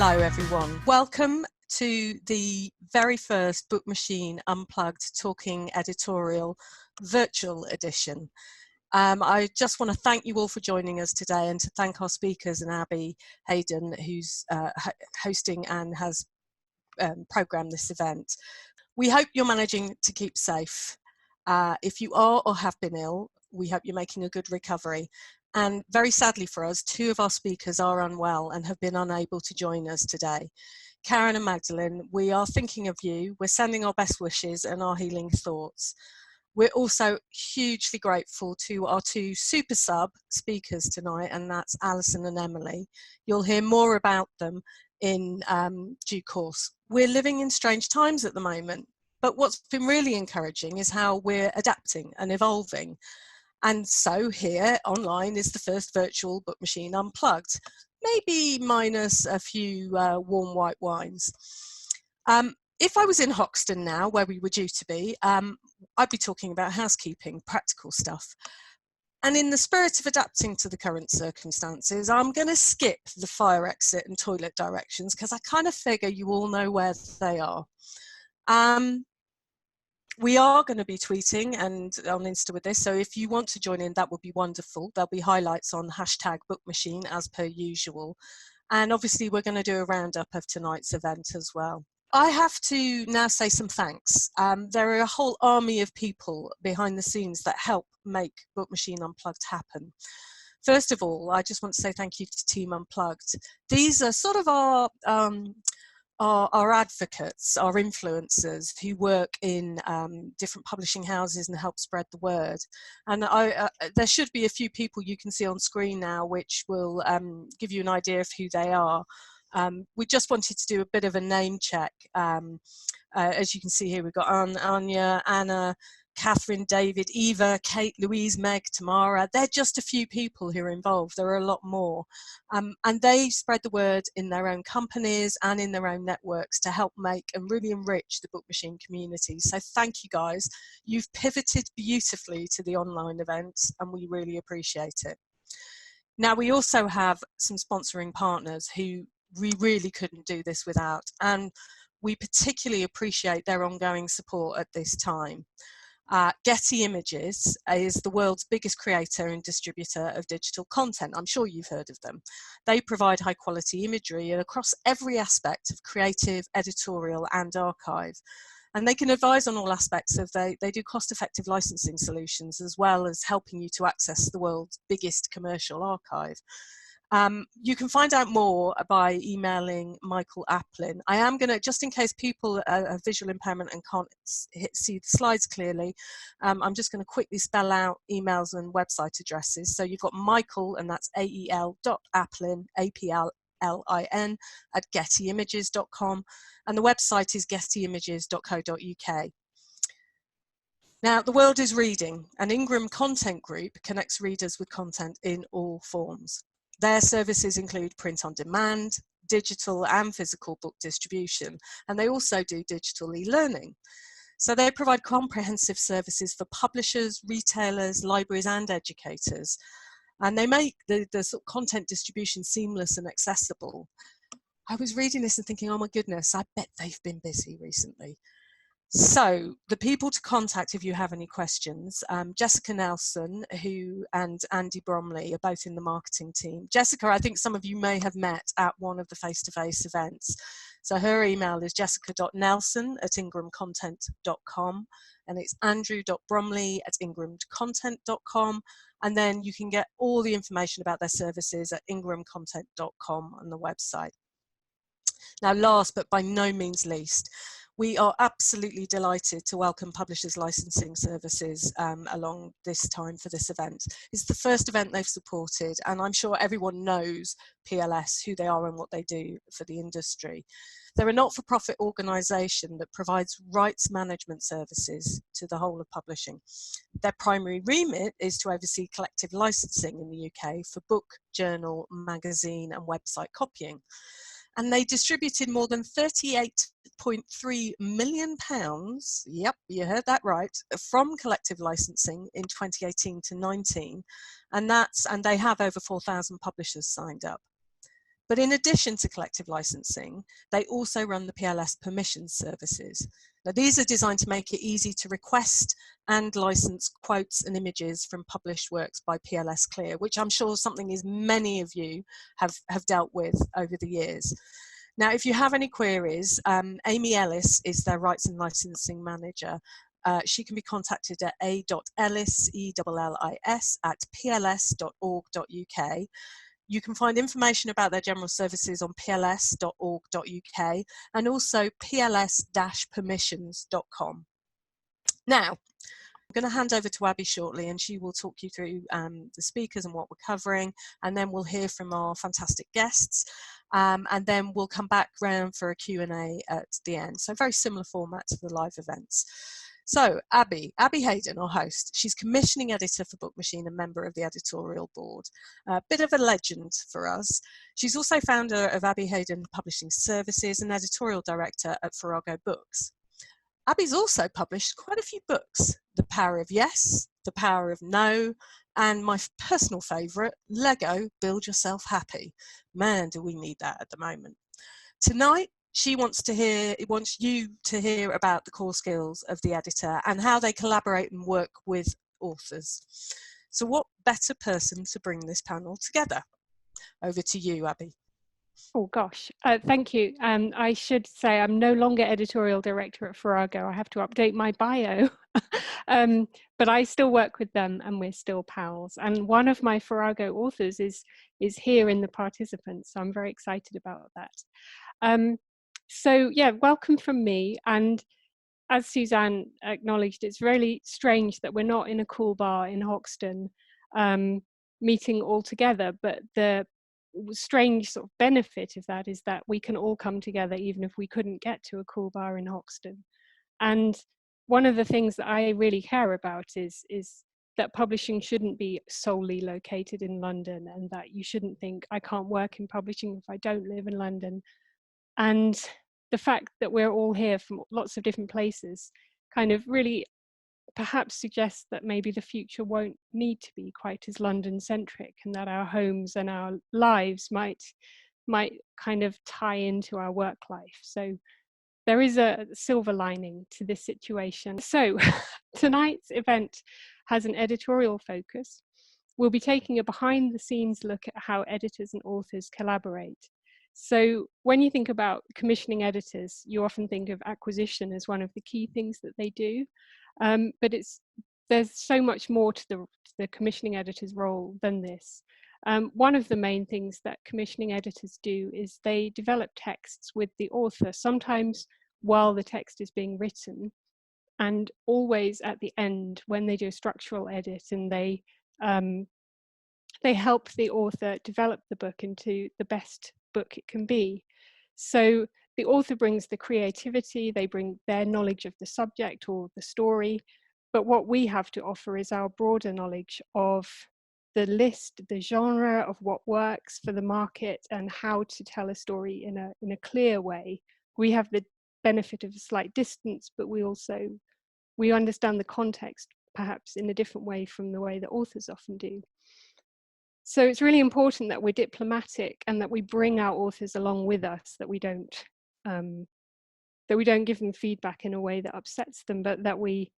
Hello everyone, welcome to the very first Book Machine Unplugged Talking Editorial virtual edition. I just want to thank you all for joining us today and to thank our speakers and Abby Hayden, who's hosting and has programmed this event. We hope you're managing to keep safe. If you are or have been ill, we hope you're making a good recovery. And very sadly for us, two of our speakers are unwell and have been unable to join us today. Karen and Magdalene, we are thinking of you. We're sending our best wishes and our healing thoughts. We're also hugely grateful to our two super sub speakers tonight, and that's Alison and Emily. You'll hear more about them in due course. We're living in strange times at the moment, but what's been really encouraging is how we're adapting and evolving. And so here online is the first virtual Book Machine Unplugged, maybe minus a few warm white wines. If I was in Hoxton now, where we were due to be, I'd be talking about housekeeping, practical stuff. And in the spirit of adapting to the current circumstances, I'm going to skip the fire exit and toilet directions because I kind of figure you all know where they are. We are going to be tweeting and on Insta with this, so if you want to join in, that would be wonderful. There'll be highlights on #BookMachine as per usual. And obviously we're going to do a roundup of tonight's event as well. I have to now say some thanks. There are a whole army of people behind the scenes that help make Book Machine Unplugged happen. First of all, I just want to say thank you to Team Unplugged. These are sort of our advocates, our influencers who work in different publishing houses and help spread the word. And there should be a few people you can see on screen now which will give you an idea of who they are. We just wanted to do a bit of a name check. As you can see here, we've got Anya, Anna, Catherine, David, Eva, Kate, Louise, Meg, Tamara. They're just a few people who are involved. There are a lot more. And they spread the word in their own companies and in their own networks to help make and really enrich the Book Machine community. So thank you guys. You've pivoted beautifully to the online events and we really appreciate it. Now we also have some sponsoring partners who we really couldn't do this without, and we particularly appreciate their ongoing support at this time. Getty Images is the world's biggest creator and distributor of digital content. I'm sure you've heard of them. They provide high quality imagery across every aspect of creative, editorial and archive. And they can advise on all aspects of, they do cost-effective licensing solutions as well as helping you to access the world's biggest commercial archive. You can find out more by emailing Michael Applin. I am going to, just in case people have visual impairment and can't see the slides clearly, I'm just going to quickly spell out emails and website addresses. So you've got Michael, and that's ael.applin, APLLIN, at gettyimages.com, and the website is gettyimages.co.uk. Now, the world is reading, and Ingram Content Group connects readers with content in all forms. Their services include print on demand, digital and physical book distribution, and they also do digital e-learning. So they provide comprehensive services for publishers, retailers, libraries and educators, and they make the sort of content distribution seamless and accessible. I was reading this and thinking, oh my goodness, I bet they've been busy recently. So the people to contact if you have any questions, Jessica Nelson and Andy Bromley are both in the marketing team. Jessica, I think some of you may have met at one of the face-to-face events. So her email is jessica.nelson@ingramcontent.com, and it's andrew.bromley@ingramcontent.com, and then you can get all the information about their services at ingramcontent.com on the website. Now, last but by no means least, we are absolutely delighted to welcome Publishers Licensing Services along this time for this event. It's the first event they've supported, and I'm sure everyone knows PLS, who they are and what they do for the industry. They're a not-for-profit organisation that provides rights management services to the whole of publishing. Their primary remit is to oversee collective licensing in the UK for book, journal, magazine and website copying. And they distributed more than £38.3 million, yep, you heard that right, from collective licensing in 2018 to 19, and they have over 4,000 publishers signed up. But in addition to collective licensing, they also run the PLS permissions services. Now, these are designed to make it easy to request and license quotes and images from published works by PLS Clear, which I'm sure something is many of you have dealt with over the years. Now, if you have any queries, Amy Ellis is their rights and licensing manager. She can be contacted at a.ellis, E-L-L-I-S, at pls.org.uk. You can find information about their general services on pls.org.uk and also pls-permissions.com. Now, I'm going to hand over to Abby shortly, and she will talk you through the speakers and what we're covering, and then we'll hear from our fantastic guests, and then we'll come back round for a Q&A at the end. So very similar format to the live events. So Abby Hayden, our host, she's commissioning editor for Book Machine and member of the editorial board. A bit of a legend for us. She's also founder of Abby Hayden Publishing Services and editorial director at Farrago Books. Abby's also published quite a few books: The Power of Yes, The Power of No, and my personal favourite, Lego Build Yourself Happy. Man, do we need that at the moment. Tonight, she wants you to hear about the core skills of the editor and how they collaborate and work with authors. So what better person to bring this panel together? Over to you, Abby. Oh gosh, thank you. I should say I'm no longer editorial director at Farrago. I have to update my bio, but I still work with them and we're still pals. And one of my Farrago authors is here in the participants, so I'm very excited about that. So yeah, welcome from me. And as Suzanne acknowledged, it's really strange that we're not in a cool bar in Hoxton meeting all together, but the strange sort of benefit of that is that we can all come together even if we couldn't get to a cool bar in Hoxton. And one of the things that I really care about is that publishing shouldn't be solely located in London, and that you shouldn't think I can't work in publishing if I don't live in London. And the fact that we're all here from lots of different places kind of really perhaps suggests that maybe the future won't need to be quite as London-centric, and that our homes and our lives might kind of tie into our work life. So there is a silver lining to this situation. So tonight's event has an editorial focus. We'll be taking a behind-the-scenes look at how editors and authors collaborate. So when you think about commissioning editors, you often think of acquisition as one of the key things that they do. But there's so much more to the commissioning editor's role than this. One of the main things that commissioning editors do is they develop texts with the author, sometimes while the text is being written, and always at the end when they do a structural edit, and they help the author develop the book into the best book it can be. So the author brings the creativity, they bring their knowledge of the subject or the story, but what we have to offer is our broader knowledge of the list, the genre of what works for the market, and how to tell a story in a clear way. We have the benefit of a slight distance, but we understand the context perhaps in a different way from the way that authors often do. So it's really important that we're diplomatic and that we bring our authors along with us, that we don't give them feedback in a way that upsets them, but that we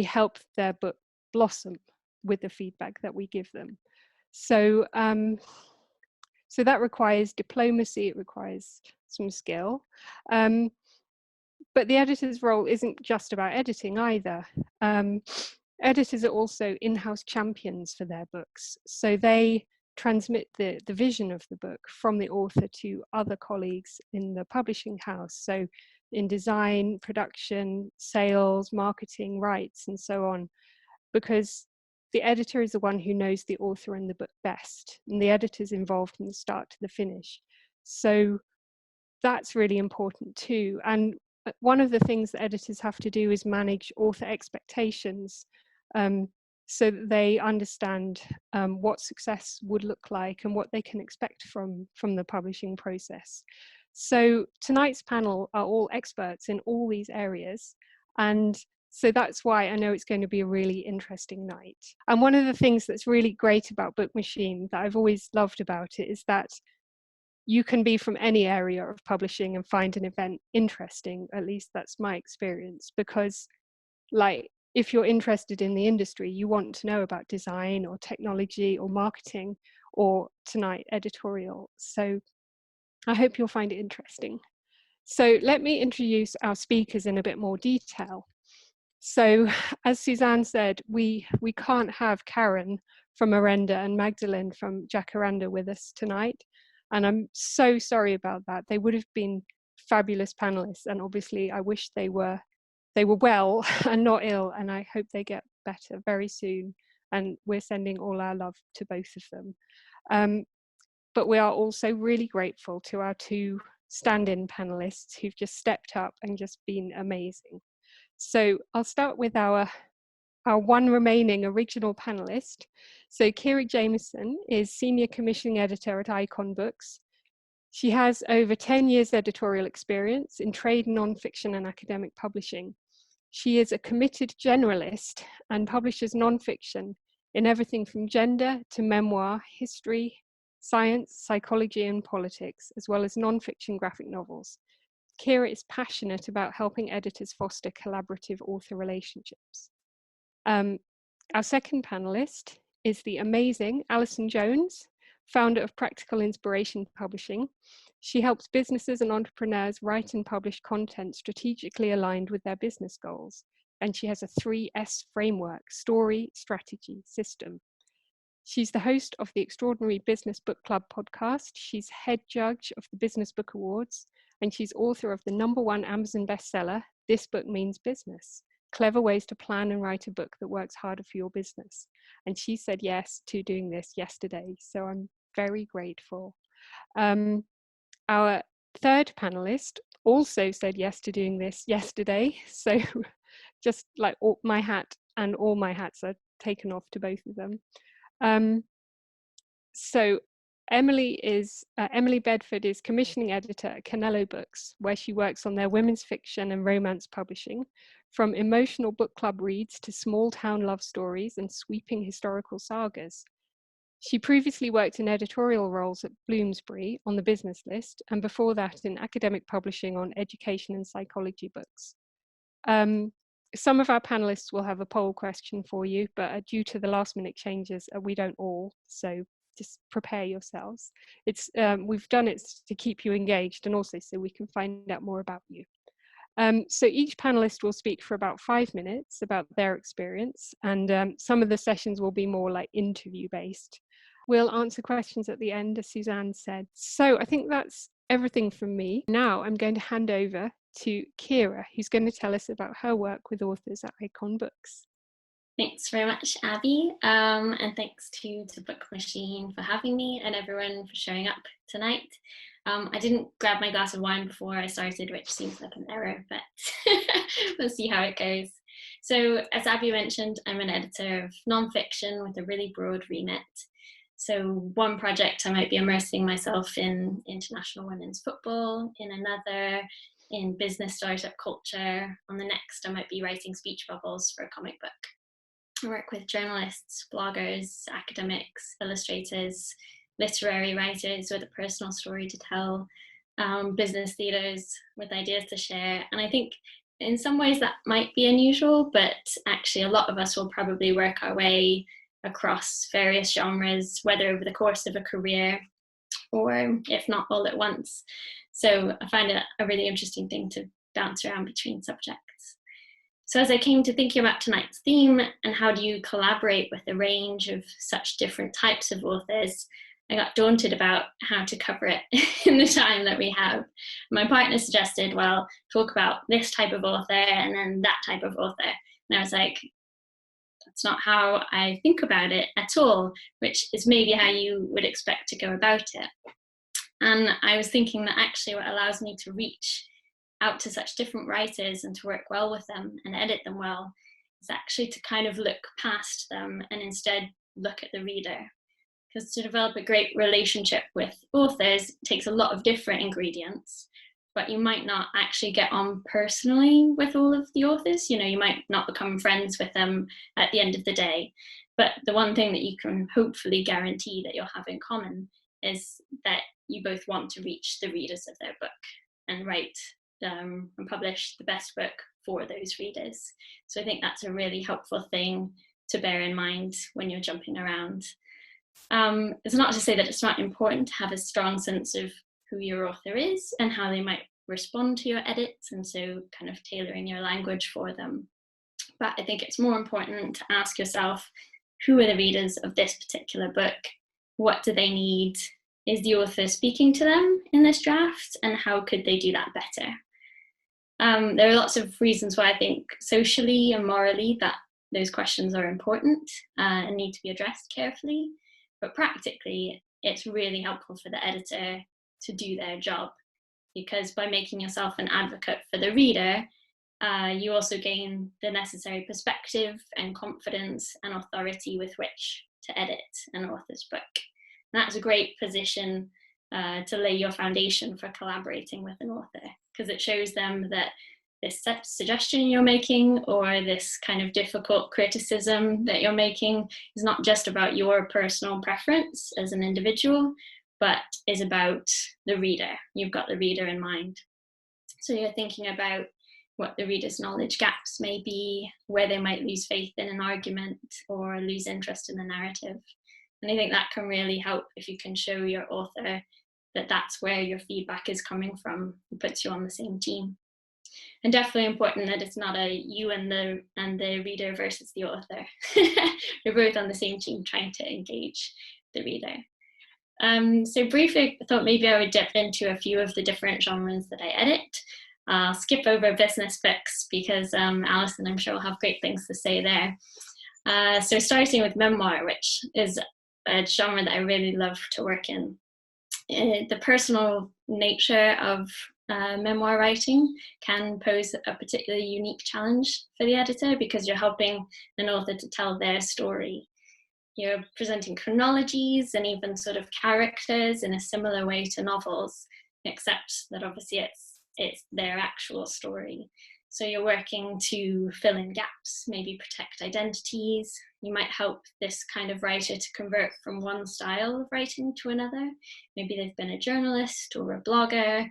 help their book blossom with the feedback that we give them. So so that requires diplomacy, it requires some skill. But the editor's role isn't just about editing either. Editors are also in-house champions for their books. So they transmit the vision of the book from the author to other colleagues in the publishing house. So in design, production, sales, marketing, rights, and so on, because the editor is the one who knows the author and the book best, and the editor's involved from the start to the finish. So that's really important too. And one of the things that editors have to do is manage author expectations, so that they understand what success would look like and what they can expect from the publishing process. So tonight's panel are all experts in all these areas, and so that's why I know it's going to be a really interesting night. And one of the things that's really great about Book Machine that I've always loved about it is that you can be from any area of publishing and find an event interesting. At least that's my experience, because like if you're interested in the industry, you want to know about design or technology or marketing, or tonight editorial. So I hope you'll find it interesting. So let me introduce our speakers in a bit more detail. So as Suzanne said, we can't have Karen from Arenda and Magdalene from Jacaranda with us tonight. And I'm so sorry about that. They would have been fabulous panelists. And obviously I wish they were well and not ill. And I hope they get better very soon. And we're sending all our love to both of them. But we are also really grateful to our two stand-in panelists who've just stepped up and just been amazing. So I'll start with our one remaining original panelist. So Kira Jameson is Senior Commissioning Editor at Icon Books. She has over 10 years editorial experience in trade, nonfiction and academic publishing. She is a committed generalist and publishes nonfiction in everything from gender to memoir, history, science, psychology and politics, as well as nonfiction graphic novels. Kira is passionate about helping editors foster collaborative author relationships. Our second panelist is the amazing Alison Jones, founder of Practical Inspiration Publishing. She helps businesses and entrepreneurs write and publish content strategically aligned with their business goals. And she has a 3S framework: story, strategy, system. She's the host of the Extraordinary Business Book Club podcast. She's head judge of the Business Book Awards, and she's author of the #1 Amazon bestseller, This Book Means Business: Clever Ways to Plan and Write a Book That Works Harder for Your Business. And she said yes to doing this yesterday, so I'm very grateful. Our third panelist also said yes to doing this yesterday, so just like my hat and all my hats are taken off to both of them. So Emily Bedford is commissioning editor at Canelo Books, where she works on their women's fiction and romance publishing, from emotional book club reads to small town love stories and sweeping historical sagas. She previously worked in editorial roles at Bloomsbury on the business list, and before that in academic publishing on education and psychology books. Some of our panelists will have a poll question for you, but due to the last minute changes, we don't all, so just prepare yourselves. We've done it to keep you engaged and also so we can find out more about you. So each panelist will speak for about 5 minutes about their experience, and some of the sessions will be more like interview based. We'll answer questions at the end, as Suzanne said. So I think that's everything from me. Now I'm going to hand over to Kira, who's going to tell us about her work with authors at Icon Books. Thanks very much, Abby, and thanks to the Book Machine for having me and everyone for showing up tonight. I didn't grab my glass of wine before I started, which seems like an error, but we'll see how it goes. So as Abby mentioned, I'm an editor of nonfiction with a really broad remit. So one project I might be immersing myself in international women's football, in another in business startup culture, on the next I might be writing speech bubbles for a comic book. I work with journalists, bloggers, academics, illustrators, literary writers with a personal story to tell, business leaders with ideas to share. And I think in some ways that might be unusual, but actually a lot of us will probably work our way across various genres, whether over the course of a career or if not all at once. So I find it a really interesting thing to bounce around between subjects. So as I came to thinking about tonight's theme and how do you collaborate with a range of such different types of authors, I got daunted about how to cover it in the time that we have. My partner suggested, well, talk about this type of author and then that type of author. And I was like, that's not how I think about it at all, which is maybe how you would expect to go about it. And I was thinking that actually what allows me to reach out to such different writers and to work well with them and edit them well is actually to kind of look past them and instead look at the reader. Because to develop a great relationship with authors takes a lot of different ingredients, but you might not actually get on personally with all of the authors. You know, you might not become friends with them at the end of the day. But the one thing that you can hopefully guarantee that you'll have in common is that you both want to reach the readers of their book and write and publish the best book for those readers. So I think that's a really helpful thing to bear in mind when you're jumping around. It's not to say that it's not important to have a strong sense of who your author is and how they might respond to your edits, and so kind of tailoring your language for them. But I think it's more important to ask yourself, who are the readers of this particular book? What do they need? Is the author speaking to them in this draft? And how could they do that better? There are lots of reasons why I think socially and morally that those questions are important and need to be addressed carefully. But practically, it's really helpful for the editor to do their job, because by making yourself an advocate for the reader, you also gain the necessary perspective and confidence and authority with which to edit an author's book. And that's a great position to lay your foundation for collaborating with an author, because it shows them that this suggestion you're making or this kind of difficult criticism that you're making is not just about your personal preference as an individual, but is about the reader. You've got the reader in mind. So you're thinking about what the reader's knowledge gaps may be, where they might lose faith in an argument or lose interest in the narrative. And I think that can really help if you can show your author that that's where your feedback is coming from. It puts you on the same team. And definitely important that it's not a you and the reader versus the author. You're both on the same team trying to engage the reader. So briefly, I thought maybe I would dip into a few of the different genres that I edit. I'll skip over business books because Alison, I'm sure, will have great things to say there. So starting with memoir, which is a genre that I really love to work in. The personal nature of memoir writing can pose a particularly unique challenge for the editor, because you're helping an author to tell their story. You're presenting chronologies and even sort of characters in a similar way to novels, except that obviously it's their actual story. So you're working to fill in gaps, maybe protect identities. You might help this kind of writer to convert from one style of writing to another. Maybe they've been a journalist or a blogger.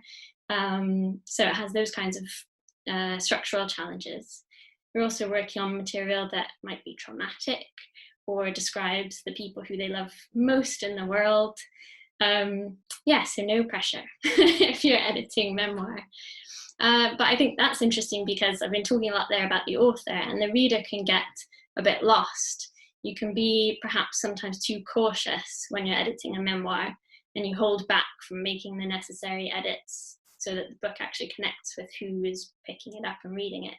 So it has those kinds of structural challenges. You're also working on material that might be traumatic or describes the people who they love most in the world. So no pressure if you're editing memoir. But I think that's interesting because I've been talking a lot there about the author, and the reader can get a bit lost. You can be perhaps sometimes too cautious when you're editing a memoir, and you hold back from making the necessary edits so that the book actually connects with who is picking it up and reading it.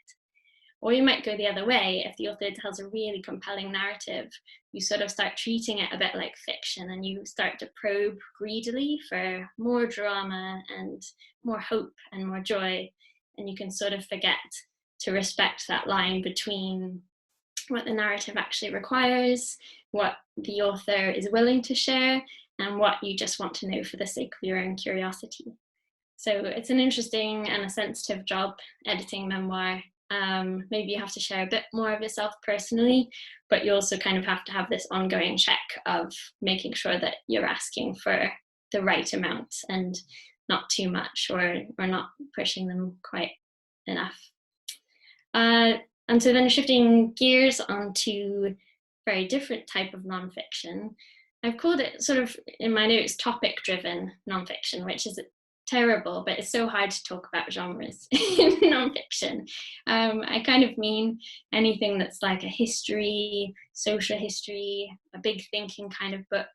Or you might go the other way. If the author tells a really compelling narrative, you sort of start treating it a bit like fiction, and you start to probe greedily for more drama and more hope and more joy. And you can sort of forget to respect that line between what the narrative actually requires, what the author is willing to share, and what you just want to know for the sake of your own curiosity. So it's an interesting and a sensitive job, editing memoir. Maybe you have to share a bit more of yourself personally, but you also kind of have to have this ongoing check of making sure that you're asking for the right amount and not too much, or not pushing them quite enough. And so then shifting gears onto a very different type of nonfiction, I've called it sort of in my notes topic-driven nonfiction, which is terrible, but it's so hard to talk about genres in nonfiction. I kind of mean anything that's like a history, social history, a big thinking kind of book,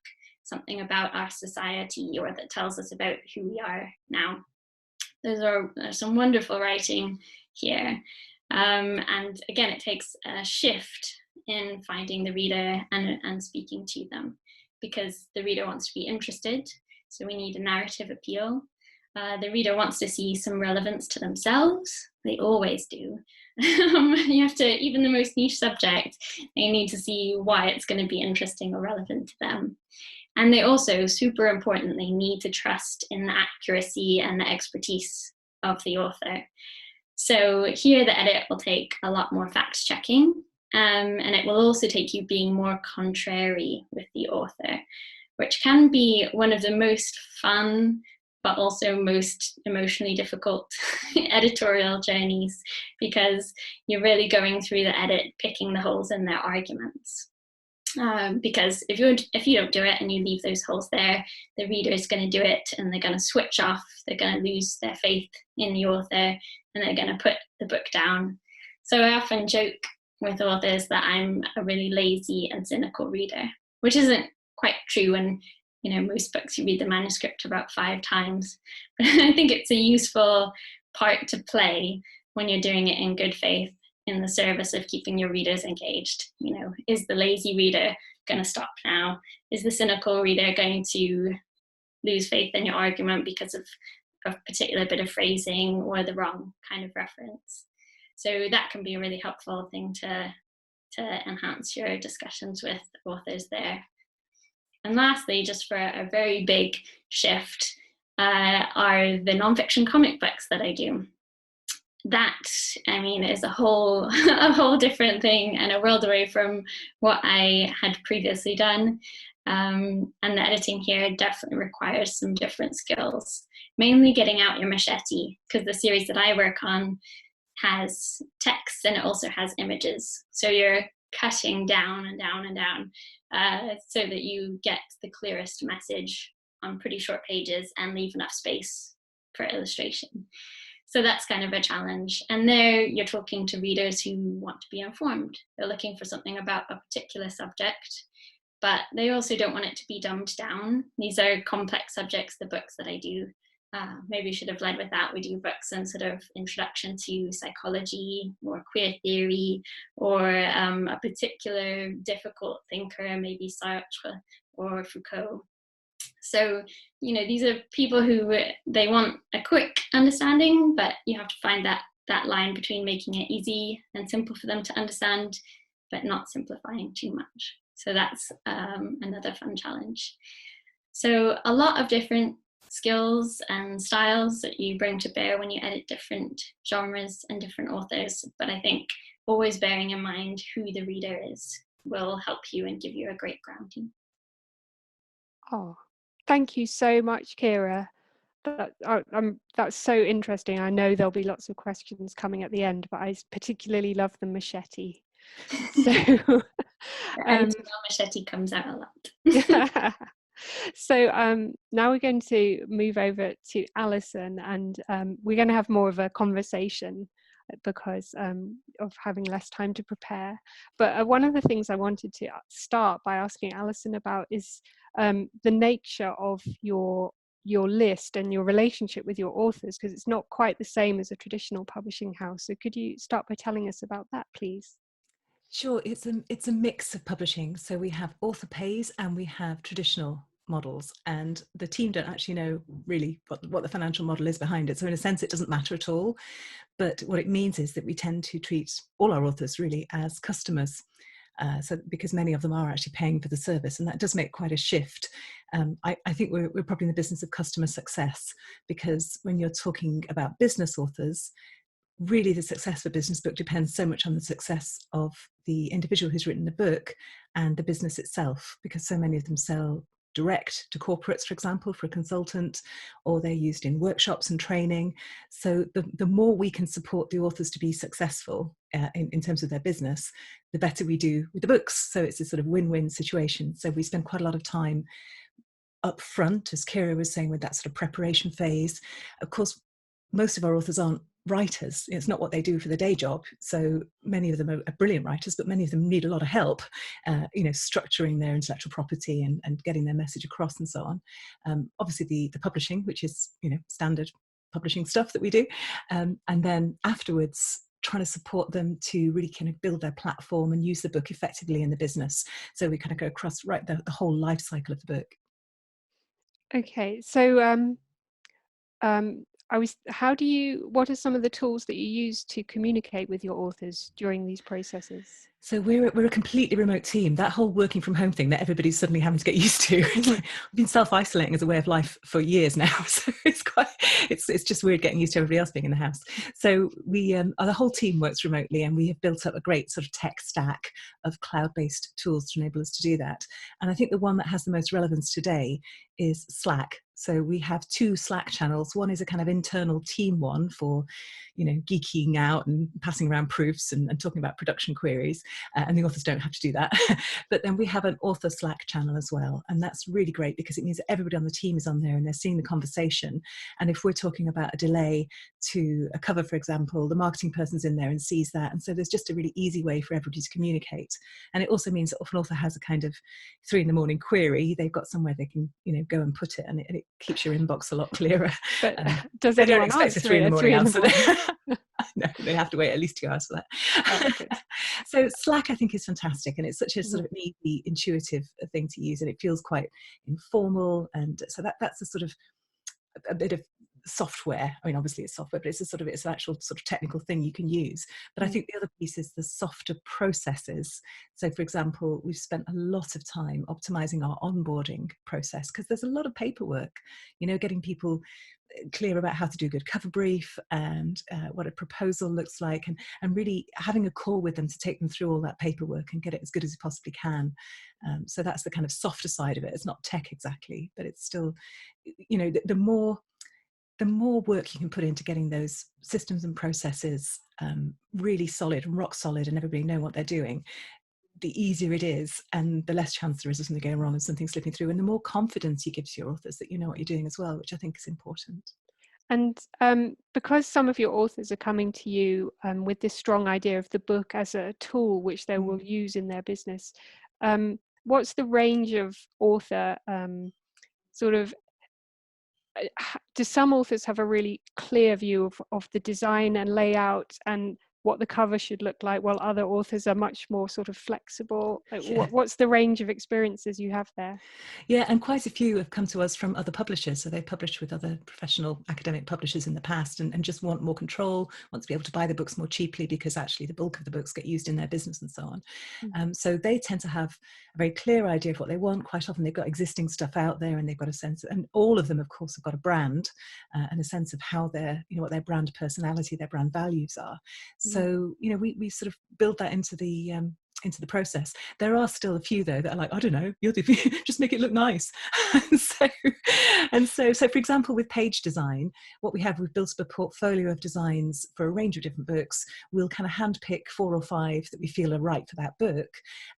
something about our society or that tells us about who we are now. There's some wonderful writing here. And again, it takes a shift in finding the reader and speaking to them, because the reader wants to be interested. So we need a narrative appeal. The reader wants to see some relevance to themselves. They always do. You have to, even the most niche subject, they need to see why it's going to be interesting or relevant to them. And they also, super importantly, need to trust in the accuracy and the expertise of the author. So here the edit will take a lot more fact checking, and it will also take you being more contrary with the author. which can be one of the most fun but also most emotionally difficult editorial journeys, because you're really going through the edit, picking the holes in their arguments. Because if you don't do it and you leave those holes there, the reader is going to do it and they're going to switch off, they're going to lose their faith in the author, and they're going to put the book down. So I often joke with authors that I'm a really lazy and cynical reader, which isn't quite true. And most books you read the manuscript about 5 times, but I think it's a useful part to play when you're doing it in good faith, in the service of keeping your readers engaged. Is the lazy reader going to stop now? Is the cynical reader going to lose faith in your argument because of a particular bit of phrasing or the wrong kind of reference? So that can be a really helpful thing to enhance your discussions with authors there. And lastly, just for a very big shift, are the nonfiction comic books that I do. That, is a whole different thing and a world away from what I had previously done. And the editing here definitely requires some different skills, mainly getting out your machete, because the series that I work on has text and it also has images. So you're cutting down and down and down so that you get the clearest message on pretty short pages and leave enough space for illustration. So that's kind of a challenge. And there you're talking to readers who want to be informed. They're looking for something about a particular subject, but they also don't want it to be dumbed down. These are complex subjects, the books that I do. Maybe I should have led with that. We do books in sort of introduction to psychology or queer theory, or a particular difficult thinker, maybe Sartre or Foucault. So, these are people who they want a quick understanding, but you have to find that line between making it easy and simple for them to understand, but not simplifying too much. So that's another fun challenge. So a lot of different skills and styles that you bring to bear when you edit different genres and different authors, but I think always bearing in mind who the reader is will help you and give you a great grounding. Oh, thank you so much, Kira. That's so interesting. I know there'll be lots of questions coming at the end, but I particularly love the machete. So machete comes out a lot. So now we're going to move over to Alison, and we're going to have more of a conversation because of having less time to prepare. But one of the things I wanted to start by asking Alison about is the nature of your list and your relationship with your authors, because it's not quite the same as a traditional publishing house. So could you start by telling us about that, please? Sure, it's a mix of publishing. So we have author pays and we have traditional models, and the team don't actually know really what the financial model is behind it. So in a sense, it doesn't matter at all. But what it means is that we tend to treat all our authors really as customers. So because many of them are actually paying for the service, and that does make quite a shift. I think we're probably in the business of customer success, because when you're talking about business authors, really the success of a business book depends so much on the success of the individual who's written the book and the business itself, because so many of them sell direct to corporates, for example, for a consultant, or they're used in workshops and training. So the more we can support the authors to be successful in terms of their business, the better we do with the books. So it's a sort of win-win situation. So we spend quite a lot of time up front, as Kira was saying, with that sort of preparation phase. Of course, most of our authors aren't writers. It's not what they do for the day job. So many of them are brilliant writers, but many of them need a lot of help, structuring their intellectual property and getting their message across and so on. Obviously the publishing, which is, standard publishing stuff that we do. And then afterwards, trying to support them to really kind of build their platform and use the book effectively in the business. So we kind of go across the whole life cycle of the book. Okay, so what are some of the tools that you use to communicate with your authors during these processes? So we're a completely remote team. That whole working from home thing that everybody's suddenly having to get used to. It's like, we've been self-isolating as a way of life for years now. So it's just weird getting used to everybody else being in the house. So the whole team works remotely, and we have built up a great sort of tech stack of cloud-based tools to enable us to do that. And I think the one that has the most relevance today is Slack. So we have 2 Slack channels. One is a kind of internal team one for, geeking out and passing around proofs and talking about production queries. And the authors don't have to do that. But then we have an author Slack channel as well. And that's really great because it means that everybody on the team is on there and they're seeing the conversation. And if we're talking about a delay to a cover, for example, the marketing person's in there and sees that. And so there's just a really easy way for everybody to communicate. And it also means that if an author has a kind of 3 a.m. query, they've got somewhere they can, go and put it, and it keeps your inbox a lot clearer. But does anyone answer a 3 a 3 answer? a.m? No, they have to wait at least 2 hours for that. Oh, good. So Slack, I think, is fantastic, and it's such a sort of easy, intuitive thing to use, and it feels quite informal. And so that's a sort of a bit of software. I mean, obviously it's software, but it's an actual sort of technical thing you can use. But I think the other piece is the softer processes. So, for example, we've spent a lot of time optimizing our onboarding process because there's a lot of paperwork, getting people clear about how to do a good cover brief and what a proposal looks like, and really having a call with them to take them through all that paperwork and get it as good as you possibly can. So that's the kind of softer side of it. It's not tech exactly, but it's still, the more work you can put into getting those systems and processes really solid and rock solid and everybody know what they're doing, the easier it is and the less chance there is of something going wrong and something slipping through, and the more confidence you give to your authors that you know what you're doing as well, which I think is important. And because some of your authors are coming to you with this strong idea of the book as a tool which they will use in their business, what's the range of author do some authors have a really clear view of the design and layout and what the cover should look like, while other authors are much more sort of flexible? What's the range of experiences you have there? Yeah, and quite a few have come to us from other publishers. So they've published with other professional academic publishers in the past and just want more control, want to be able to buy the books more cheaply because actually the bulk of the books get used in their business and so on. So they tend to have a very clear idea of what they want. Quite often they've got existing stuff out there and they've got a sense of, and all of them, of course, have got a brand and a sense of how their, what their brand personality, their brand values are. So, we sort of build that into the process. There are still a few though that are like, I don't know, just make it look nice. and so for example, with page design, what we've built up a portfolio of designs for a range of different books. We'll kind of handpick 4 or 5 that we feel are right for that book,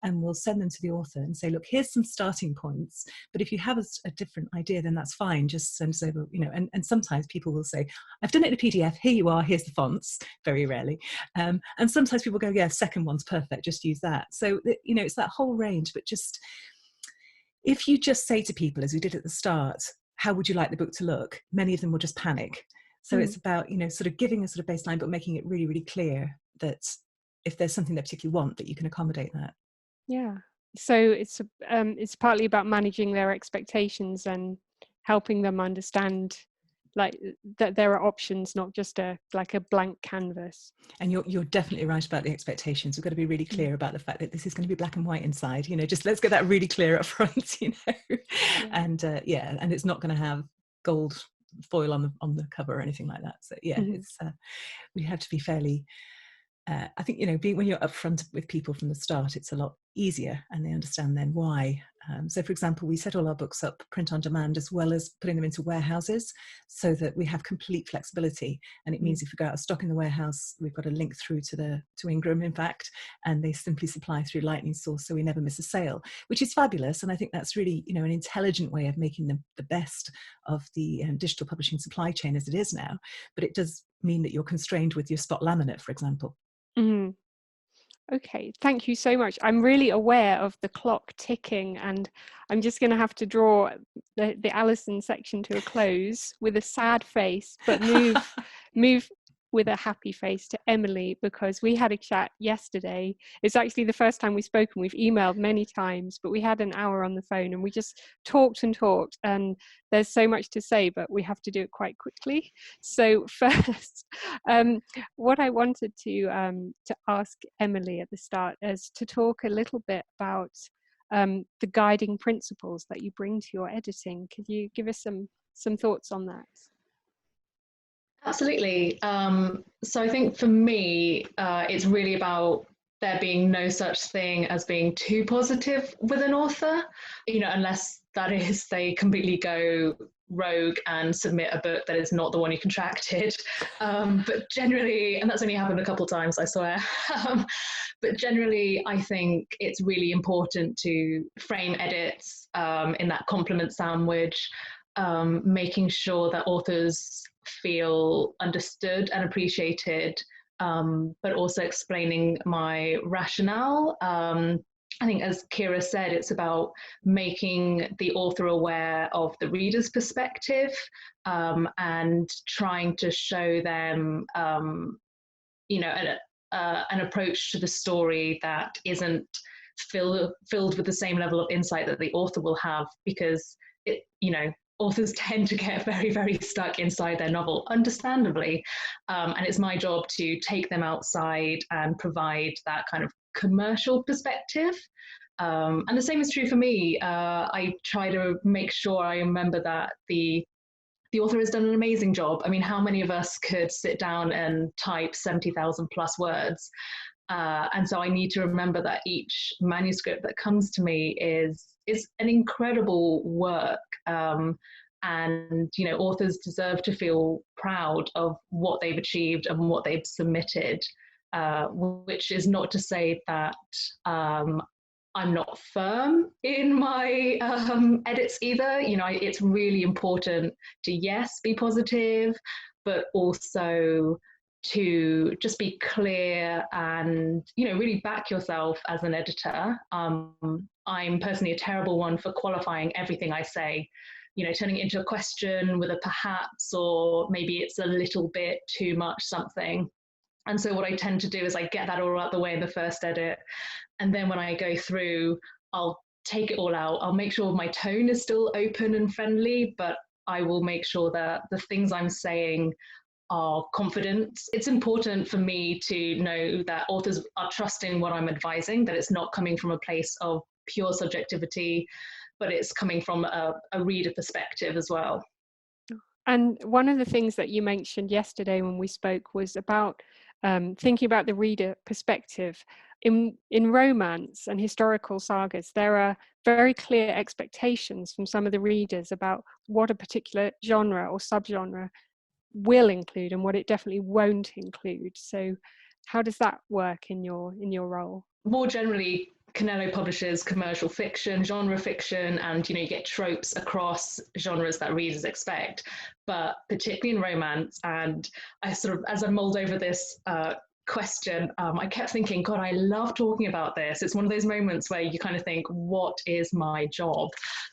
and we'll send them to the author and say, look, here's some starting points, but if you have a different idea, then that's fine, just send us over, and sometimes people will say, I've done it in a PDF, here you are, here's the fonts, very rarely. And sometimes people go, yeah, second one's perfect, just use that. So, it's that whole range, but just, if you just say to people, as we did at the start, how would you like the book to look? Many of them will just panic. So it's about, sort of giving a sort of baseline, but making it really, really clear that if there's something they particularly want, that you can accommodate that. Yeah. So it's partly about managing their expectations and helping them understand that there are options, not just a blank canvas. And you're definitely right about the expectations. We've got to be really clear about the fact that this is going to be black and white inside, just let's get that really clear up front, and and it's not going to have gold foil on the cover or anything like that. So it's we have to be fairly I think when you're upfront with people from the start, it's a lot easier and they understand then why. So for example, we set all our books up print on demand as well as putting them into warehouses so that we have complete flexibility. And it means if we go out of stock in the warehouse, we've got a link through to Ingram, in fact, and they simply supply through Lightning Source, so we never miss a sale, which is fabulous. And I think that's really an intelligent way of making the best of the digital publishing supply chain as it is now. But it does mean that you're constrained with your spot laminate, for example. Mm-hmm. Okay, thank you so much. I'm really aware of the clock ticking, and I'm just going to have to draw the Alison section to a close with a sad face, but move with a happy face to Emily, because we had a chat yesterday. It's actually the first time we've spoken. We've emailed many times, but we had an hour on the phone and we just talked and talked, and there's so much to say, but we have to do it quite quickly. So first, what I wanted to ask Emily at the start is to talk a little bit about the guiding principles that you bring to your editing. Could you give us some thoughts on that? Absolutely. So I think for me, it's really about there being no such thing as being too positive with an author, unless that is they completely go rogue and submit a book that is not the one you contracted. But generally, and that's only happened a couple of times, I swear. But generally, I think it's really important to frame edits in that compliment sandwich, making sure that authors feel understood and appreciated, but also explaining my rationale. I think, as Kira said, it's about making the author aware of the reader's perspective, and trying to show them, an approach to the story that isn't filled with the same level of insight that the author will have, because authors tend to get very, very stuck inside their novel, understandably. And it's my job to take them outside and provide that kind of commercial perspective. And the same is true for me. I try to make sure I remember that the author has done an amazing job. I mean, how many of us could sit down and type 70,000 plus words? And so I need to remember that each manuscript that comes to me is an incredible work. And authors deserve to feel proud of what they've achieved and what they've submitted, which is not to say that I'm not firm in my edits either. It's really important to, yes, be positive, but also to just be clear and really back yourself as an editor. I'm personally a terrible one for qualifying everything I say, turning it into a question with a perhaps, or maybe it's a little bit too much something. And so what I tend to do is I get that all out the way in the first edit, and then when I go through, I'll take it all out. I'll make sure my tone is still open and friendly, but I will make sure that the things I'm saying are confident. It's important for me to know that authors are trusting what I'm advising, that it's not coming from a place of pure subjectivity, but it's coming from a reader perspective as well. And one of the things that you mentioned yesterday when we spoke was about thinking about the reader perspective. In romance and historical sagas, there are very clear expectations from some of the readers about what a particular genre or subgenre will include and what it definitely won't include. So how does that work in your role? More generally, Canelo publishes commercial fiction, genre fiction, and you get tropes across genres that readers expect. But particularly in romance, and I sort of, as I mulled over this question, I kept thinking, God, I love talking about this. It's one of those moments where you kind of think, what is my job?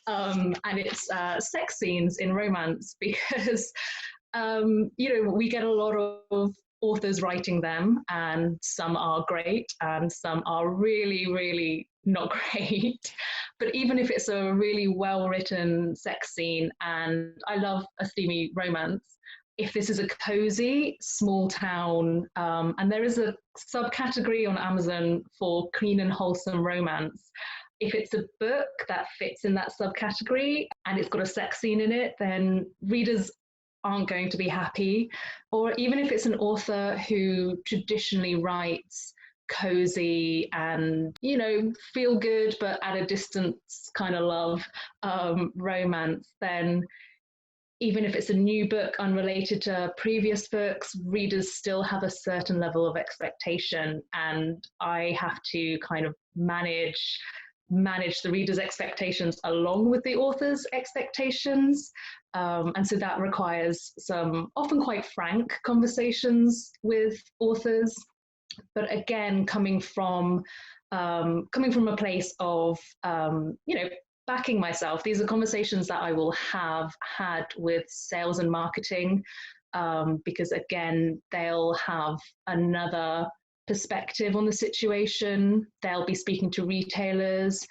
And it's sex scenes in romance, because we get a lot of authors writing them, and some are great and some are really, really not great. But even if it's a really well-written sex scene, and I love a steamy romance, if this is a cozy small town, and there is a subcategory on Amazon for clean and wholesome romance, if it's a book that fits in that subcategory and it's got a sex scene in it, then readers aren't going to be happy. Or even if it's an author who traditionally writes cozy and feel good but at a distance kind of love romance, then even if it's a new book unrelated to previous books, readers still have a certain level of expectation, and I have to kind of manage the reader's expectations along with the author's expectations. And so that requires some often quite frank conversations with authors. But again, coming from a place of, backing myself. These are conversations that I will have had with sales and marketing because again, they'll have another perspective on the situation. They'll be speaking to retailers.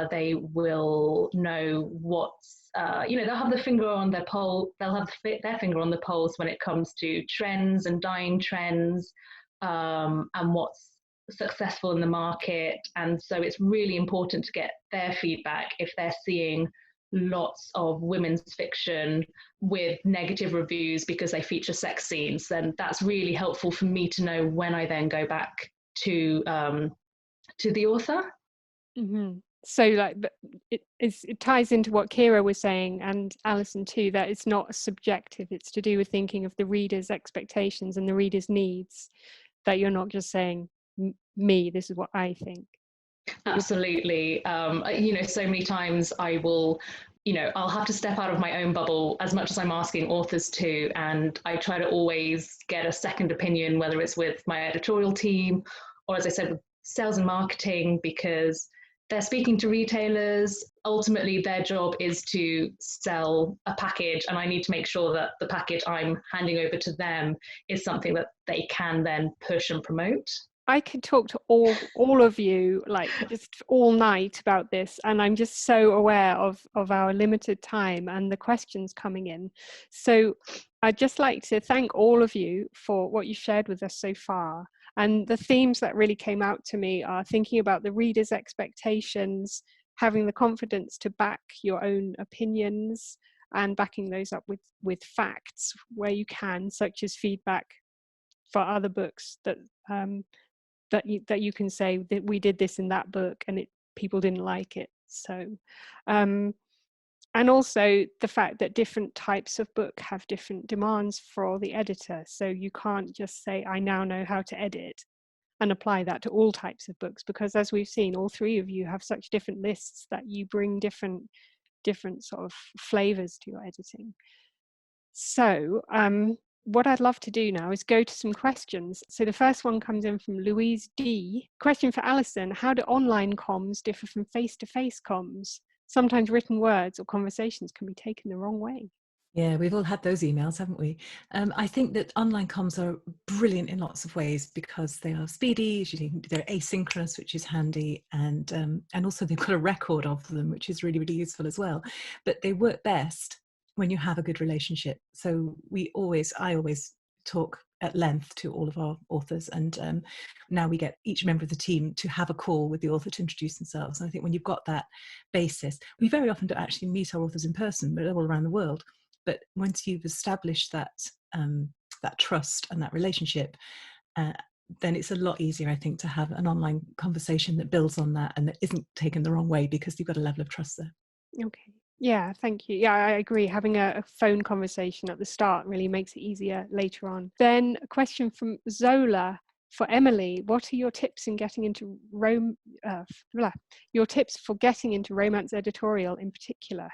They will know what's, they'll have the finger on their pulse. They'll have their finger on the pulse when it comes to trends and dyeing trends, and what's successful in the market. And so it's really important to get their feedback if they're seeing lots of women's fiction with negative reviews because they feature sex scenes. Then that's really helpful for me to know when I then go back to the author. Mm-hmm. So like it ties into what Kira was saying, and Alison too, that it's not subjective, it's to do with thinking of the reader's expectations and the reader's needs, that you're not just saying me, this is what I think. Absolutely. So many times I will, I'll have to step out of my own bubble as much as I'm asking authors to, and I try to always get a second opinion, whether it's with my editorial team or, as I said, with sales and marketing, because they're speaking to retailers. Ultimately, their job is to sell a package, and I need to make sure that the package I'm handing over to them is something that they can then push and promote. I could talk to all of you like just all night about this, and I'm just so aware of our limited time and the questions coming in. So I'd just like to thank all of you for what you shared with us so far. And the themes that really came out to me are thinking about the reader's expectations, having the confidence to back your own opinions, and backing those up with facts where you can, such as feedback for other books that you can say that we did this in that book and people didn't like it. So and also the fact that different types of book have different demands for the editor, so you can't just say I now know how to edit and apply that to all types of books, because as we've seen, all three of you have such different lists that you bring different sort of flavors to your editing. So what I'd love to do now is go to some questions. So the first one comes in from Louise D. Question for Alison: how do online comms differ from face-to-face comms? Sometimes written words or conversations can be taken the wrong way. Yeah, we've all had those emails, haven't we? I think that online comms are brilliant in lots of ways because they are speedy, they're asynchronous, which is handy, and also they've got a record of them, which is really, really useful as well. But they work best when you have a good relationship. So I always talk at length to all of our authors, and now we get each member of the team to have a call with the author to introduce themselves. And I think when you've got that basis, we very often don't actually meet our authors in person, but they're all around the world. But once you've established that trust and that relationship, then it's a lot easier, I think, to have an online conversation that builds on that and that isn't taken the wrong way because you've got a level of trust there. Okay. Yeah, thank you. Yeah, I agree. Having a phone conversation at the start really makes it easier later on. Then a question from Zola for Emily: what are your tips in getting into your tips for getting into romance editorial in particular?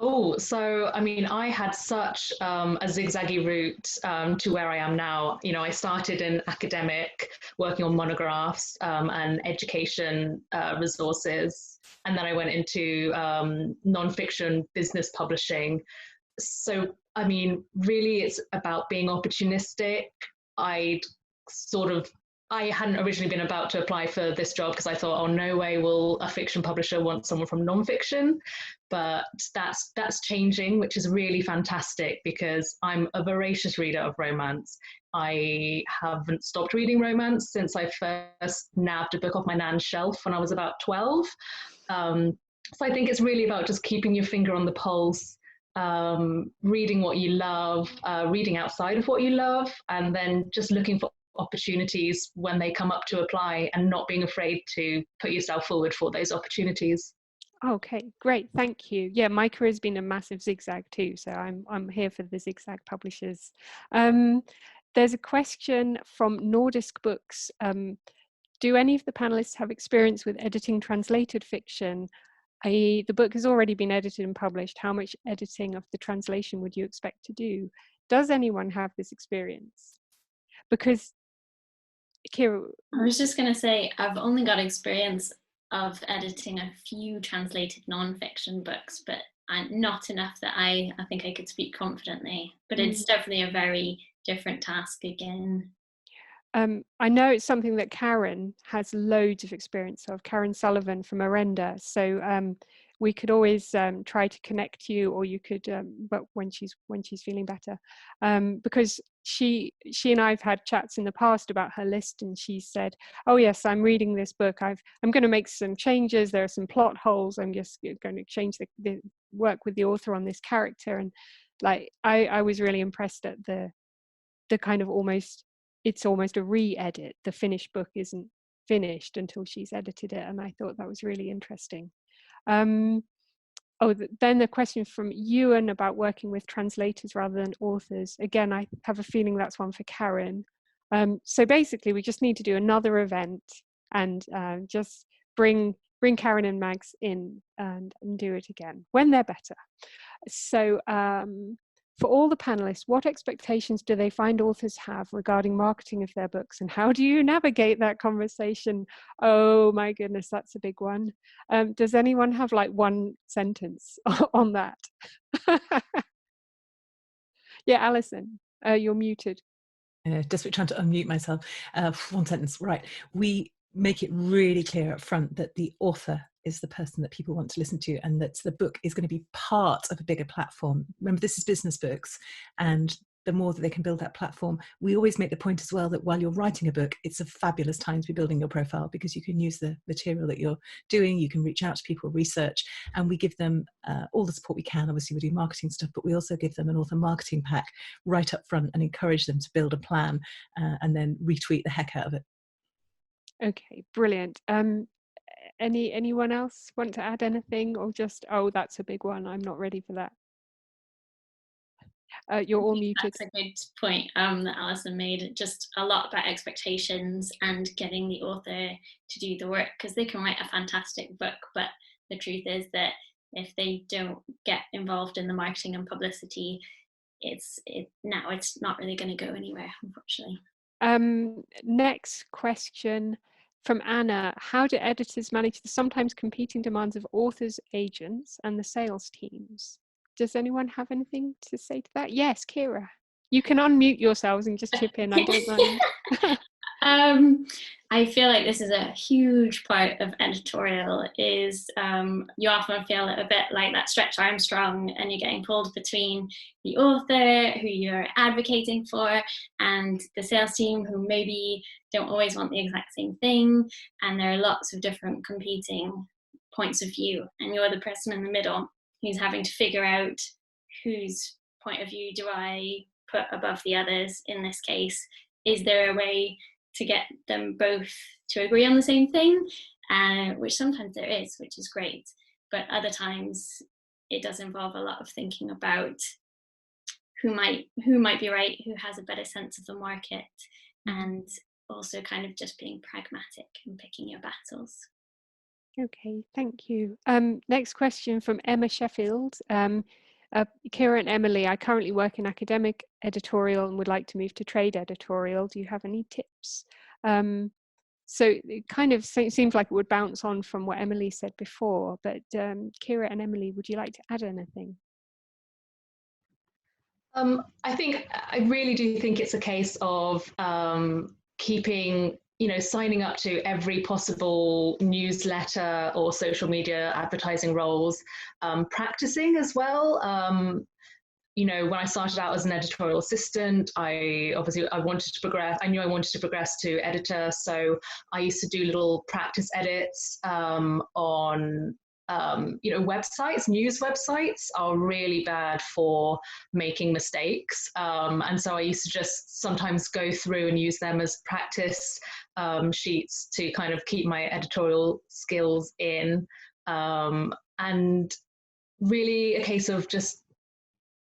Oh, so I mean, I had such a zigzaggy route to where I am now. I started in academic, working on monographs and education resources, and then I went into nonfiction business publishing. So, I mean, really, it's about being opportunistic. I hadn't originally been about to apply for this job because I thought, oh, no way will a fiction publisher want someone from nonfiction. But that's changing, which is really fantastic because I'm a voracious reader of romance. I haven't stopped reading romance since I first nabbed a book off my nan's shelf when I was about 12. So I think it's really about just keeping your finger on the pulse, reading what you love, reading outside of what you love, and then just looking for opportunities when they come up to apply and not being afraid to put yourself forward for those opportunities. Okay, great, thank you. Yeah, my career has been a massive zigzag too, so I'm here for the zigzag publishers. There's a question from Nordisk Books. Do any of the panelists have experience with editing translated fiction? The book has already been edited and published. How much editing of the translation would you expect to do? Does anyone have this experience? Because Kira, I was just going to say, I've only got experience of editing a few translated non-fiction books, but and not enough that I think I could speak confidently. But it's definitely a very different task again. I know it's something that Karen has loads of experience of, Karen Sullivan from Arenda. So we could always try to connect you, or you could, but when she's feeling better, because she and I've had chats in the past about her list, and she said, "Oh yes, I'm reading this book. I'm going to make some changes. There are some plot holes. I'm just going to change the work with the author on this character." And like I was really impressed at the kind of it's almost a re-edit. The finished book isn't finished until she's edited it, and I thought that was really interesting. Then the question from Ewan about working with translators rather than authors. Again, I have a feeling that's one for Karen. So basically, we just need to do another event and just bring Karen and Mags in and do it again when they're better. So for all the panelists, what expectations do they find authors have regarding marketing of their books, and how do you navigate that conversation? Oh my goodness, that's a big one. Does anyone have like one sentence on that? Yeah, Alison, you're muted. Desperate trying to unmute myself. One sentence, right. We make it really clear up front that the author is the person that people want to listen to, and that the book is going to be part of a bigger platform. Remember, this is business books, and the more that they can build that platform. We always make the point as well that while you're writing a book, it's a fabulous time to be building your profile, because you can use the material that you're doing, you can reach out to people, research, and we give them all the support we can. Obviously we do marketing stuff, but we also give them an author marketing pack right up front and encourage them to build a plan and then retweet the heck out of it. Okay, brilliant. Anyone else want to add anything, or just, oh, that's a big one, I'm not ready for that? You're all muted. That's a good point that Alison made. Just a lot about expectations and getting the author to do the work, because they can write a fantastic book, but the truth is that if they don't get involved in the marketing and publicity, it's not really going to go anywhere, unfortunately. Next question from Anna. How do editors manage the sometimes competing demands of authors, agents, and the sales teams? Does anyone have anything to say to that? Yes, Kira. You can unmute yourselves and just chip in, I don't mind. I feel like this is a huge part of editorial, is you often feel a bit like that Stretch Armstrong, and you're getting pulled between the author who you're advocating for and the sales team who maybe don't always want the exact same thing, and there are lots of different competing points of view, and you're the person in the middle who's having to figure out whose point of view do I put above the others in this case. Is there a way to get them both to agree on the same thing? Which sometimes there is, which is great, but other times it does involve a lot of thinking about who might be right, who has a better sense of the market, and also kind of just being pragmatic and picking your battles. Okay, thank you. Next question from Emma Sheffield. Kira and Emily, I currently work in academic editorial and would like to move to trade editorial. Do you have any tips? So it kind of seems like it would bounce on from what Emily said before, but Kira and Emily, would you like to add anything? I really do think it's a case of keeping, signing up to every possible newsletter or social media advertising roles, practicing as well. When I started out as an editorial assistant, I wanted to progress. I knew I wanted to progress to editor, so I used to do little practice edits on websites. News websites are really bad for making mistakes, and so I used to just sometimes go through and use them as practice sheets to kind of keep my editorial skills in, and really a case of just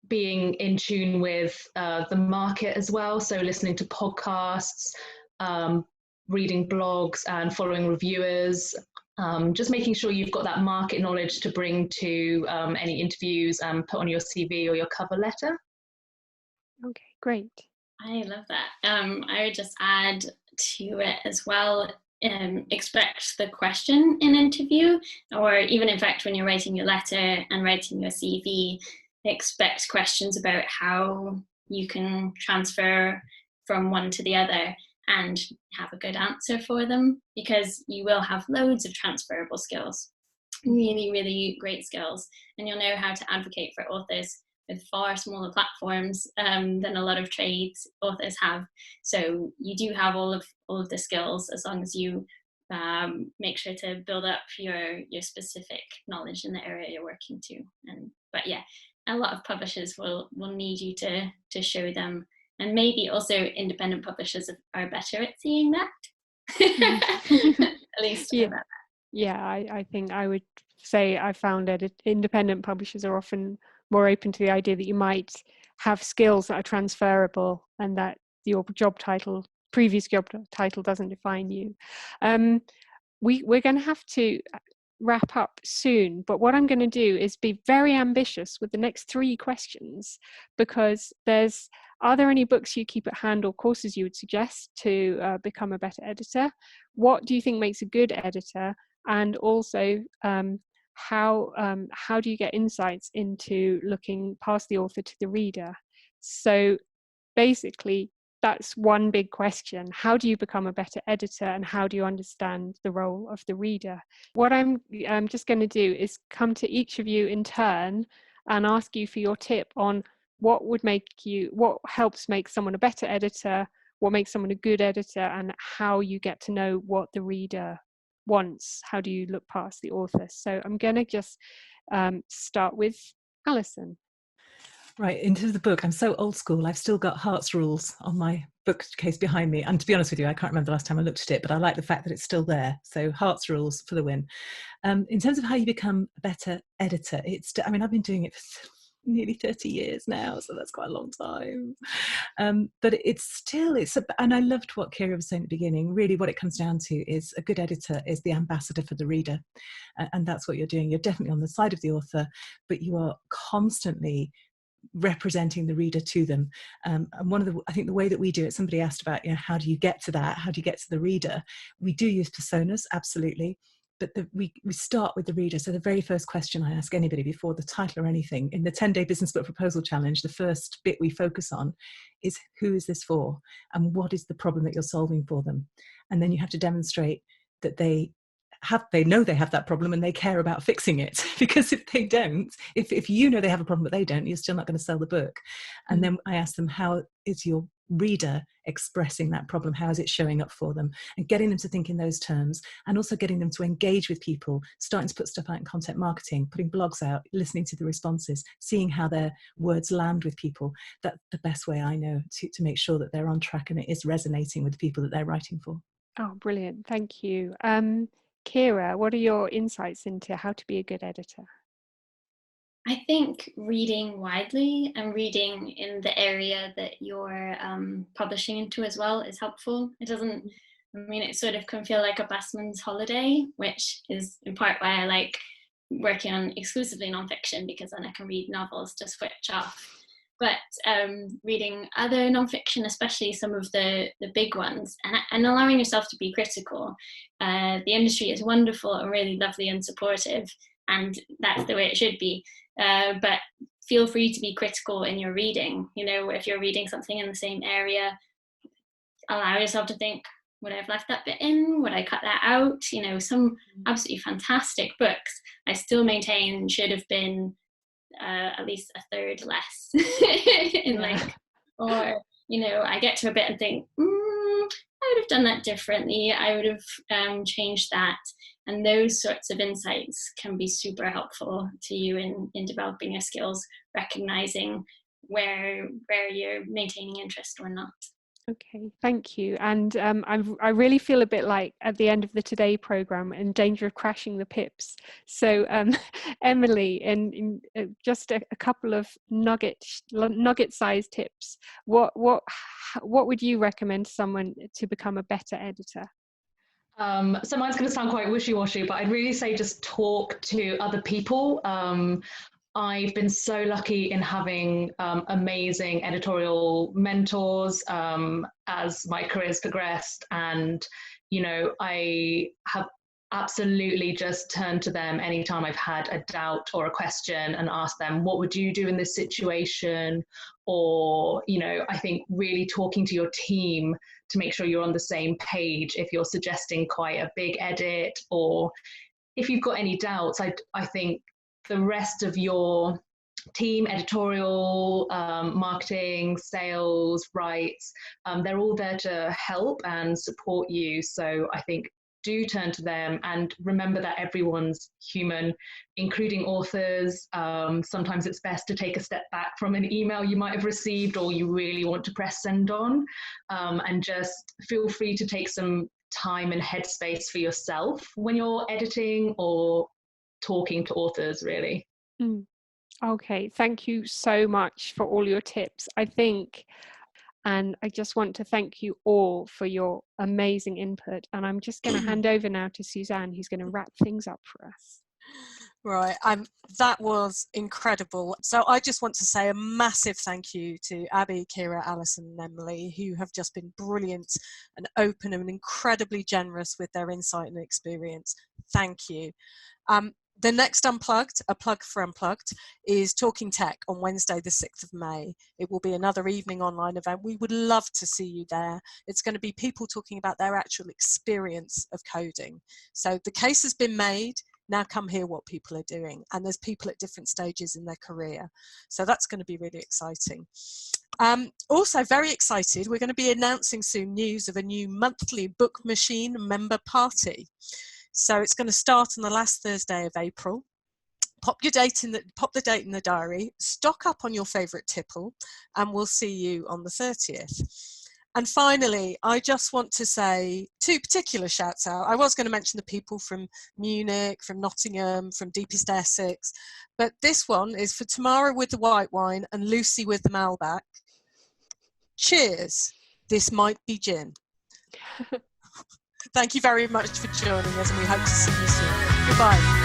being in tune with the market as well. So listening to podcasts, reading blogs and following reviewers, just making sure you've got that market knowledge to bring to any interviews and put on your CV or your cover letter. Okay, great. I love that. I would just add to it as well, expect the question in interview, or even in fact when you're writing your letter and writing your CV, expect questions about how you can transfer from one to the other and have a good answer for them, because you will have loads of transferable skills, really, really great skills, and you'll know how to advocate for authors with far smaller platforms than a lot of trades authors have. So you do have all of the skills, as long as you make sure to build up your specific knowledge in the area you're working to. But yeah, a lot of publishers will need you to show them, and maybe also independent publishers are better at seeing that. At least yeah. Yeah, I think I would say I found that independent publishers are often more open to the idea that you might have skills that are transferable and that your previous job title doesn't define you. We're going to have to wrap up soon, but what I'm going to do is be very ambitious with the next 3 questions, because are there any books you keep at hand or courses you would suggest to become a better editor? What do you think makes a good editor? And also, how do you get insights into looking past the author to the reader? So basically, that's one big question. How do you become a better editor, and how do you understand the role of the reader? What I'm just going to do is come to each of you in turn and ask you for your tip on what helps make someone a better editor, what makes someone a good editor, and how you get to know what the reader wants. How do you look past the author? So I'm going to just start with Alison. Right, into the book. I'm so old school. I've still got Hart's Rules on my bookcase behind me. And to be honest with you, I can't remember the last time I looked at it, but I like the fact that it's still there. So Hart's Rules for the win. In terms of how you become a better editor, I've been doing it for nearly 30 years now, so that's quite a long time. But and I loved what Kira was saying at the beginning. Really what it comes down to is a good editor is the ambassador for the reader. And that's what you're doing. You're definitely on the side of the author, but you are constantly representing the reader to them. And I think the way that we do it, somebody asked about, how do you get to that? How do you get to the reader? We do use personas, absolutely. But we start with the reader. So the very first question I ask anybody before the title or anything, in the 10-day business book proposal challenge, the first bit we focus on is, who is this for? And what is the problem that you're solving for them? And then you have to demonstrate that they know they have that problem and they care about fixing it. Because if they don't, if you know they have a problem but they don't, you're still not going to sell the book. And then I ask them, how is your reader expressing that problem? How is it showing up for them? And getting them to think in those terms, and also getting them to engage with people, starting to put stuff out in content marketing, putting blogs out, listening to the responses, seeing how their words land with people. That's the best way I know to make sure that they're on track and it is resonating with the people that they're writing for. Oh, brilliant. Thank you. Kira, what are your insights into how to be a good editor? I think reading widely and reading in the area that you're publishing into as well is helpful. It sort of can feel like a busman's holiday, which is in part why I like working on exclusively nonfiction, because then I can read novels to switch off. But reading other nonfiction, especially some of the big ones, and allowing yourself to be critical. The industry is wonderful and really lovely and supportive, and that's the way it should be. But feel free to be critical in your reading. If you're reading something in the same area, allow yourself to think, would I have left that bit in? Would I cut that out? Some absolutely fantastic books I still maintain should have been at least a third less in length. Or, I get to a bit and think, I would have done that differently. I would have changed that. And those sorts of insights can be super helpful to you in developing your skills, recognizing where you're maintaining interest or not. Okay, thank you. And I really feel a bit like at the end of the Today programme, in danger of crashing the pips. So Emily, in just a couple of nugget-sized tips, what would you recommend someone to become a better editor? So mine's going to sound quite wishy-washy, but I'd really say just talk to other people. I've been so lucky in having amazing editorial mentors as my career's progressed, and you know, I have absolutely just turned to them anytime I've had a doubt or a question and asked them, what would you do in this situation? Or, you know, I think really talking to your team to make sure you're on the same page if you're suggesting quite a big edit, or if you've got any doubts. I think the rest of your team, editorial, marketing, sales, rights, they're all there to help and support you. So I think do turn to them, and remember that everyone's human, including authors. Sometimes it's best to take a step back from an email you might have received or you really want to press send on, and just feel free to take some time and headspace for yourself when you're editing or talking to authors, really. Okay, thank you so much for all your tips. I think, and I just want to thank you all for your amazing input. And I'm just going to hand over now to Suzanne, who's going to wrap things up for us. Right, that was incredible. So I just want to say a massive thank you to Abby, Kira, Alison and Emily, who have just been brilliant and open and incredibly generous with their insight and experience. Thank you. The next Unplugged, a plug for Unplugged, is Talking Tech on Wednesday the 6th of May. It will be another evening online event. We would love to see you there. It's going to be people talking about their actual experience of coding. So the case has been made. Now come hear what people are doing. And there's people at different stages in their career. So that's going to be really exciting. Also very excited, we're going to be announcing soon news of a new monthly Book Machine member party. So it's going to start on the last Thursday of April. Pop the date in the diary, stock up on your favourite tipple, and we'll see you on the 30th. And finally, I just want to say 2 particular shouts out. I was going to mention the people from Munich, from Nottingham, from Deepest Essex, but this one is for Tamara with the white wine and Lucy with the Malbec. Cheers. This might be gin. Thank you very much for joining us, and we hope to see you soon. Goodbye.